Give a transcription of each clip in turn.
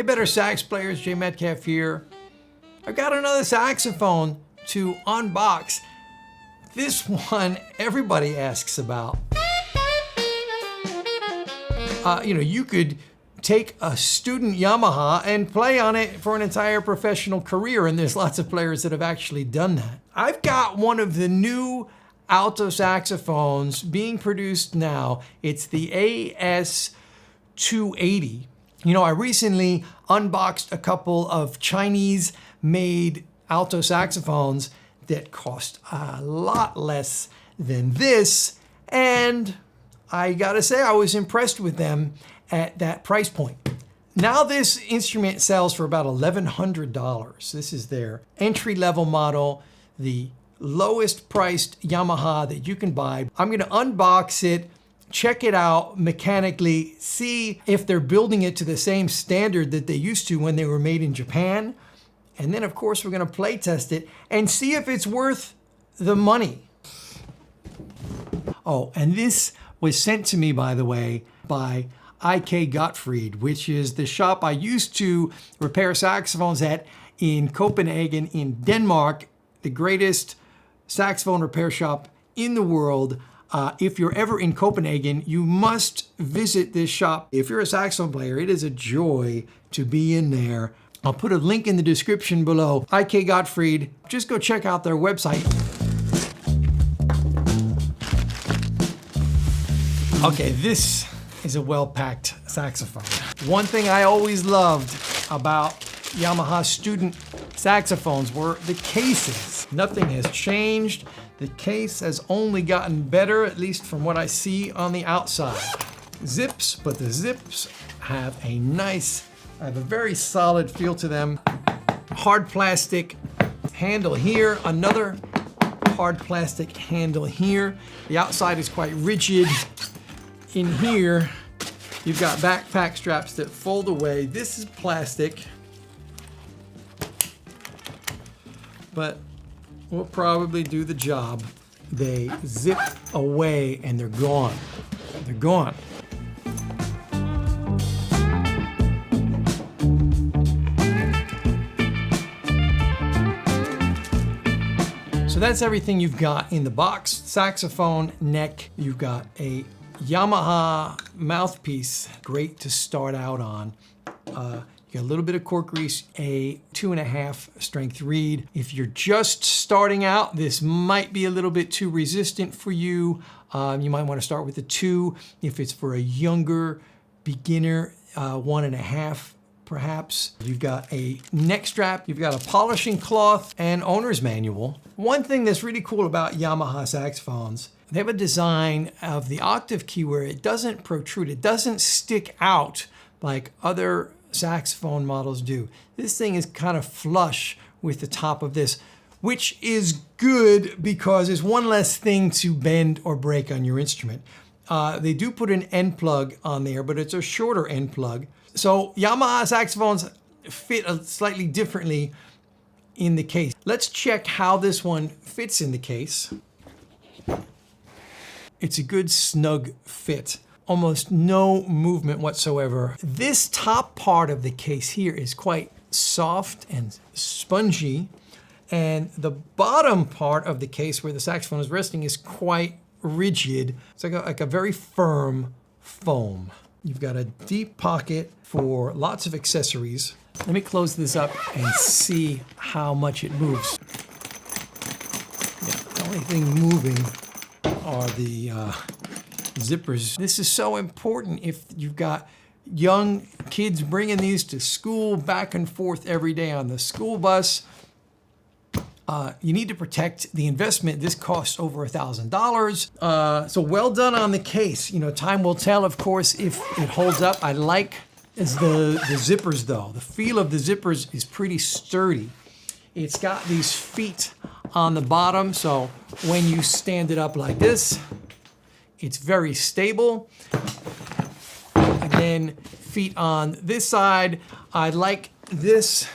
Better Sax players, Jay Metcalf here. I've got another saxophone to unbox. This one everybody asks about. You could take a student Yamaha and play on it for an entire professional career, and there's lots of players that have actually done that. I've got one of the new alto saxophones being produced now. It's the YAS-280. I recently unboxed a couple of Chinese-made alto saxophones that cost a lot less than this, and I gotta say I was impressed with them at that price point. Now this instrument sells for about $1,100. This is their entry-level model, the lowest priced Yamaha that you can buy. I'm gonna unbox it, check it out mechanically, see if they're building it to the same standard that they used to when they were made in Japan. And then of course we're gonna play test it and see if it's worth the money. Oh, and this was sent to me, by the way, by IK Gottfried, which is the shop I used to repair saxophones at in Copenhagen in Denmark, the greatest saxophone repair shop in the world. If you're ever in Copenhagen, you must visit this shop. If you're a saxophone player, it is a joy to be in there. I'll put a link in the description below. IK Gottfried, just go check out their website. Okay, this is a well-packed saxophone. One thing I always loved about Yamaha student saxophones were the cases. Nothing has changed. The case has only gotten better, at least from what I see on the outside. Zips, but the zips have a very solid feel to them. Hard plastic handle here, another hard plastic handle here. The outside is quite rigid. In here, you've got backpack straps that fold away. This is plastic, but will probably do the job. They zip away and they're gone. They're gone. So that's everything you've got in the box. Saxophone, neck, you've got a Yamaha mouthpiece, great to start out on. You got a little bit of cork grease, a 2.5 strength reed. If you're just starting out, this might be a little bit too resistant for you. You might want to start with a 2. If it's for a younger beginner, 1.5 perhaps. You've got a neck strap, you've got a polishing cloth and owner's manual. One thing that's really cool about Yamaha saxophones, they have a design of the octave key where it doesn't protrude, it doesn't stick out like other saxophone models do. This thing is kind of flush with the top of this, which is good because it's one less thing to bend or break on your instrument. They do put an end plug on there, but it's a shorter end plug. So Yamaha saxophones fit slightly differently in the case. Let's check how this one fits in the case. It's a good snug fit. Almost no movement whatsoever. This top part of the case here is quite soft and spongy, and the bottom part of the case where the saxophone is resting is quite rigid. It's like a very firm foam. You've got a deep pocket for lots of accessories. Let me close this up and see how much it moves. Yeah, the only thing moving are the zippers. This is so important if you've got young kids bringing these to school back and forth every day on the school bus. You need to protect the investment. This costs over $1,000. So well done on the case. Time will tell, of course, if it holds up. I like the zippers though. The feel of the zippers is pretty sturdy. It's got these feet on the bottom, so when you stand it up like this, it's very stable. And then feet on this side. I like this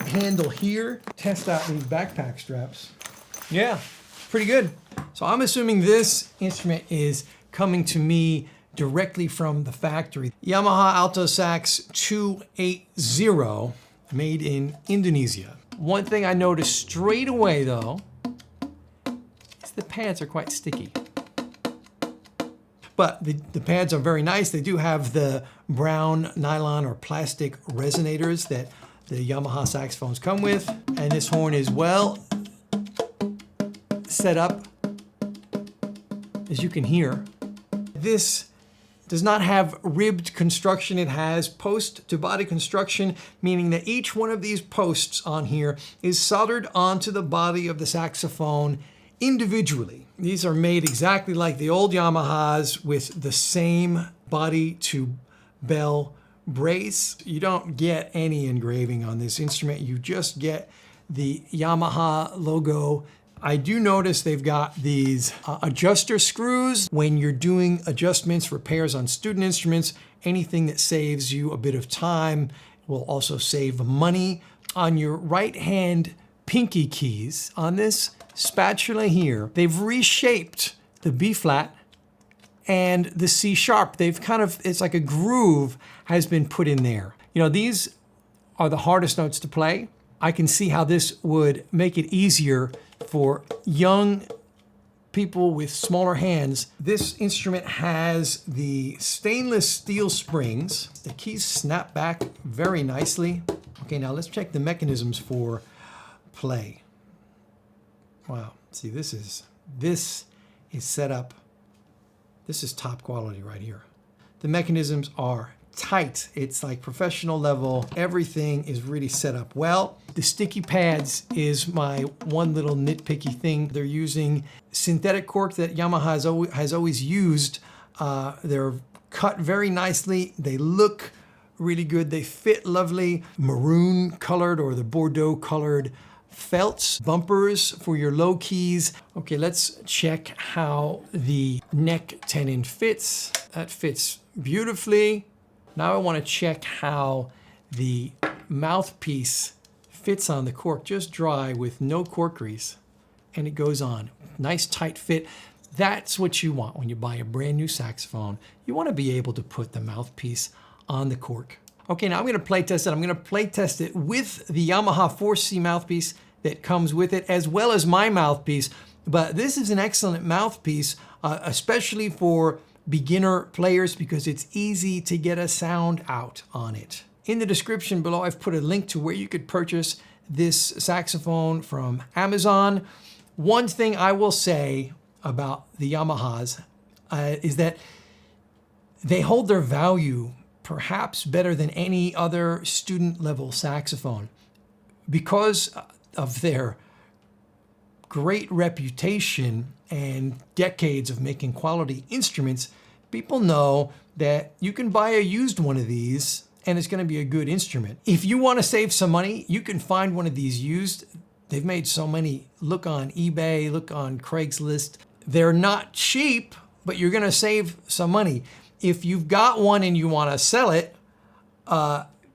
handle here. Test out these backpack straps. Yeah, pretty good. So I'm assuming this instrument is coming to me directly from the factory. Yamaha BetterSax 280, made in Indonesia. One thing I noticed straight away though, is the pads are quite sticky. But the pads are very nice. They do have the brown nylon or plastic resonators that the Yamaha saxophones come with. And this horn is well set up, as you can hear. This does not have ribbed construction. It has post to body construction, meaning that each one of these posts on here is soldered onto the body of the saxophone individually. These are made exactly like the old Yamahas with the same body to bell brace. You don't get any engraving on this instrument. You just get the Yamaha logo. I do notice they've got these adjuster screws. When you're doing adjustments, repairs on student instruments, anything that saves you a bit of time will also save money. On your right hand pinky keys, on this spatula here, they've reshaped the B flat and the C sharp. They've kind of, it's like a groove has been put in there. You know, these are the hardest notes to play. I can see how this would make it easier for young people with smaller hands. This instrument has the stainless steel springs. The keys snap back very nicely. Okay, now let's check the mechanisms for play. Wow, see, this is set up. This is top quality right here. The mechanisms are tight. It's like professional level. Everything is really set up well. The sticky pads is my one little nitpicky thing. They're using synthetic cork that Yamaha has always used. They're cut very nicely. They look really good. They fit lovely. Maroon colored or the Bordeaux colored felts, bumpers for your low keys. Okay, let's check how the neck tenon fits. That fits beautifully. Now I want to check how the mouthpiece fits on the cork, just dry with no cork grease, and it goes on. Nice tight fit. That's what you want when you buy a brand new saxophone. You want to be able to put the mouthpiece on the cork. Okay, now I'm going to play test it. I'm going to play test it with the Yamaha 4C mouthpiece that comes with it, as well as my mouthpiece. But this is an excellent mouthpiece, especially for beginner players, because it's easy to get a sound out on it. In the description below, I've put a link to where you could purchase this saxophone from Amazon. One thing I will say about the Yamahas is that they hold their value perhaps better than any other student level saxophone because of their great reputation and decades of making quality instruments. People know that you can buy a used one of these and it's going to be a good instrument. If you want to save some money, you can find one of these used. They've made so many. Look on eBay, look on Craigslist. They're not cheap, but you're going to save some money. If you've got one and you want to sell it,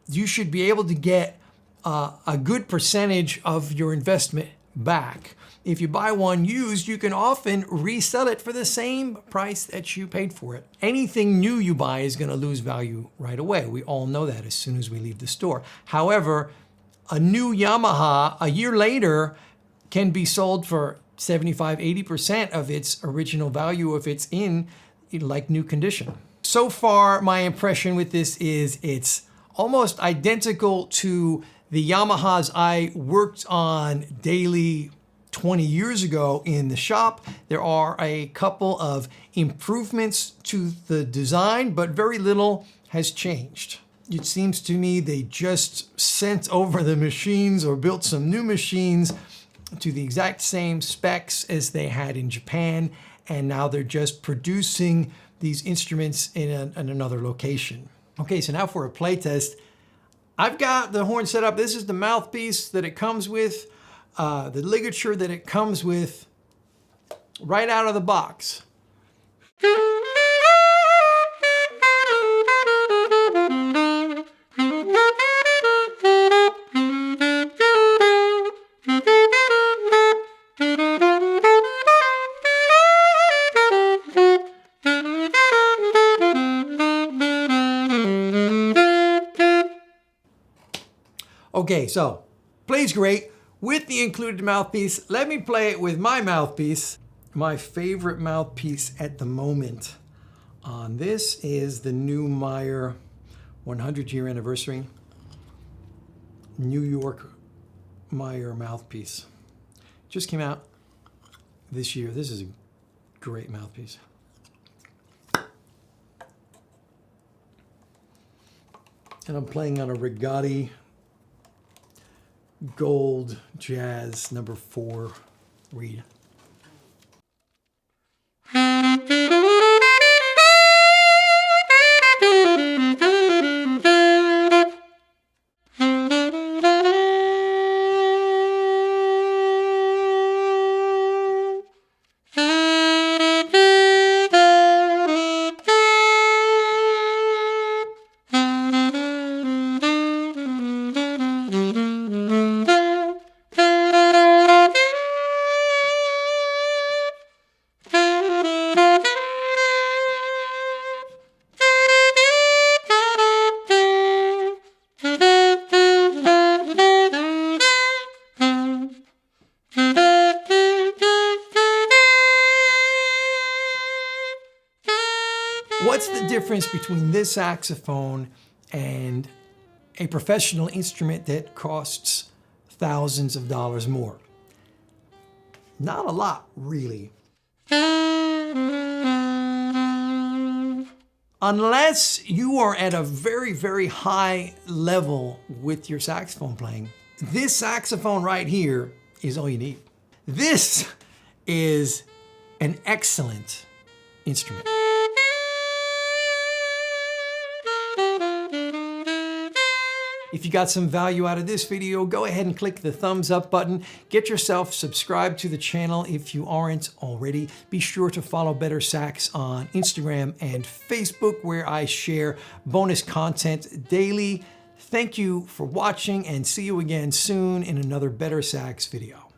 you should be able to get a good percentage of your investment back. If you buy one used, you can often resell it for the same price that you paid for it. Anything new you buy is going to lose value right away. We all know that as soon as we leave the store. However, a new Yamaha a year later can be sold for 75–80% of its original value if it's in like new condition. So far, my impression with this is it's almost identical to the Yamahas I worked on daily 20 years ago in the shop. There are a couple of improvements to the design, but very little has changed. It seems to me they just sent over the machines or built some new machines to the exact same specs as they had in Japan, and now they're just producing these instruments in another location. Okay, so now for a play test. I've got the horn set up. This is the mouthpiece that it comes with, the ligature that it comes with right out of the box. Okay, so plays great with the included mouthpiece. Let me play it with my mouthpiece. My favorite mouthpiece at the moment on this is the new Meyer 100-year anniversary New York Meyer mouthpiece. Just came out this year. This is a great mouthpiece. And I'm playing on a Rigatti Gold Jazz number 4 reed. What's the difference between this saxophone and a professional instrument that costs thousands of dollars more? Not a lot, really. Unless you are at a very, very high level with your saxophone playing, this saxophone right here is all you need. This is an excellent instrument. If you got some value out of this video, go ahead and click the thumbs up button. Get yourself subscribed to the channel if you aren't already. Be sure to follow BetterSax on Instagram and Facebook, where I share bonus content daily. Thank you for watching, and see you again soon in another BetterSax video.